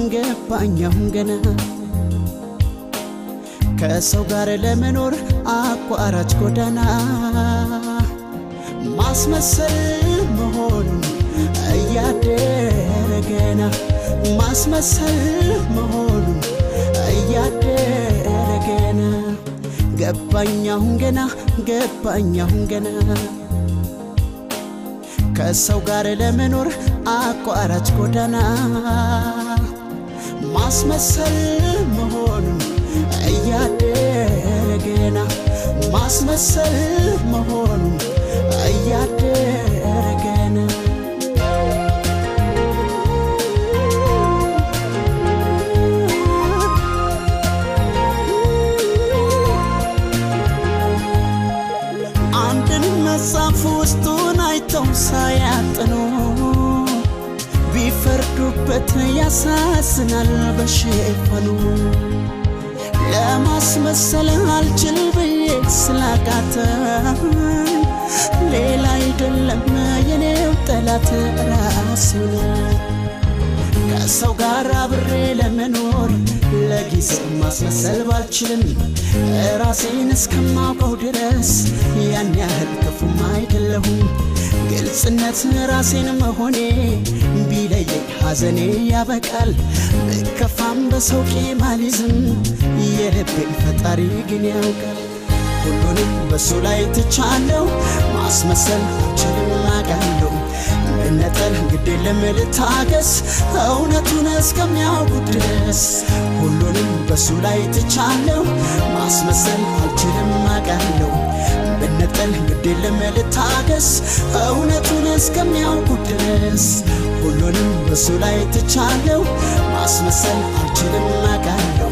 ገባኛሁን ገና ከሰው ጋር ለመኖር አቋራጭ ጎዳና ማስመሰል መሆኑን እያደረ ገና ማስመሰል መሆኑን እያደረ ገና ገባኛሁን ገና ከሰው ጋር ለመኖር አቋራጭ ጎዳና ማስመሰል መሆኑን እያደረ ገና ማስመሰል መሆኑን እያደረ ገና አንድን መጽሐፍ ውስጡን አይተው ሳያጥኑ ቢፈርዱበት ያሳዝናል በሽፋኑ ለማስመሰል አልችል ብዬ ስላቃተኝ ሌላ አይደለም የኔው ጠላት ራሴው ከሰው ጋር አብሬ ለመኖር ለጊዜው ማስመሰል ባልችልም ራሴን እስከማውቀው ድረስ ያን ያህል ክፉም አይደለሁም ግልጽነት ራሴን መሆኔ ቢለየኝ ሐዘኔ ያበቃል ብከፋም በሰው ቂም አልይዝም የልቤን ፈጣሪ ግን ያውቃል ሁሉንም በሱ ላይ ትቻለሁ ማስመሰል አልችልም አውቃለሁ መነጠል ግድ የለም ልታገስ እውነቱን እስከሚያውቁ ድረስ ሁሉንም በሱ ላይ ትቻለሁ ማስመሰል አልችልም አውቃለሁ መነጠል ግድ የለም ልታገስ እውነቱን እስከሚያውቁ ድረስ ሁሉንም በሱ ላይ ትቻለሁ ማስመሰል አልችልም አውቃለሁ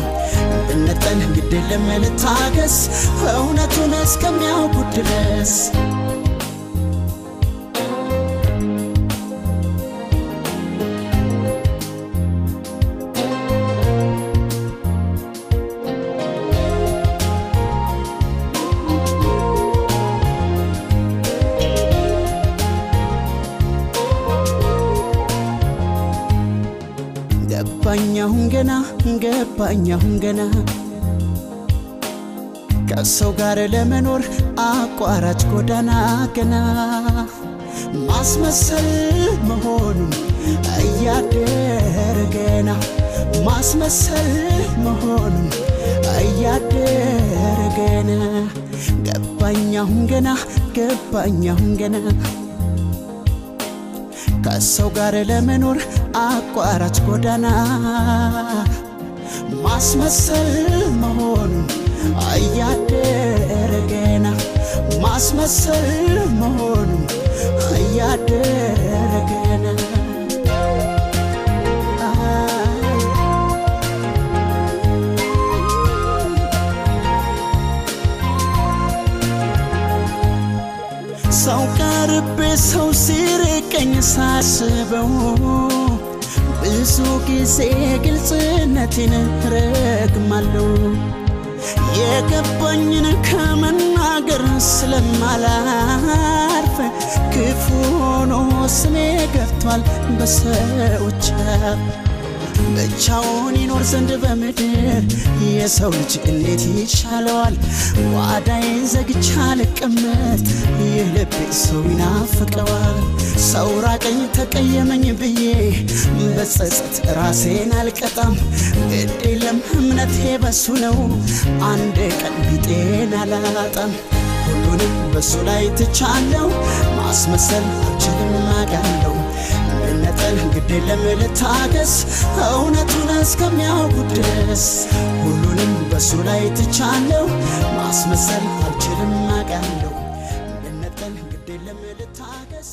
መነጠል ግድ የለም ልታገስ እውነቱን እስከሚያውቁ ድረስ ገባኛሁን ገና ከሰው ጋር ለመኖር አቋራጭ ጎዳና ገና ማስመሰል መሆኑን እያደረ ገና ማስመሰል መሆኑን እያደረ ገና ገባኛሁን ገና ከሰው ጋር ለመኖር አቋራጭ ጎዳና ማስመሰል መሆኑን እያደረ ገና ማስመሰል መሆኑን እያደረ ገና ሰው ቀርቤ ሰው ሲርቀኝ ሳስበው ብዙ ጊዜ ግልጽነቴን ረግማለሁ የገባኝን ከመናገር ስለማላርፍ ክፉ ሆኖ ስሜ ገብቷል በሰዎች ብቻውን ይኖር ዘንድ በምድር የሰው ልጅ እንዴት ይቻለዋል ጓዳዬን ዘግቼ አልቀመጥ የልቤ ሰው ይናፍቀዋል ሰው ራቀኝ ተቀየመኝ ብዬ በጸጸት ራሴን አልቀጣም ግድ የለም እምነቴ በሱ ነው አንድ ቀን ቢጤን አላጣም ሁሉንም በሱ ላይ ትቻለሁ ማስመሰል አልችልም አውቃለሁ መነጠል ግድ የለም ልታገስ እውነቱን እስከሚያውቁ ድረስ ሁሉንም ትቻለው ማስመሰል አልችልም አቃለው ልነጠል ግድ የለም ልታገስ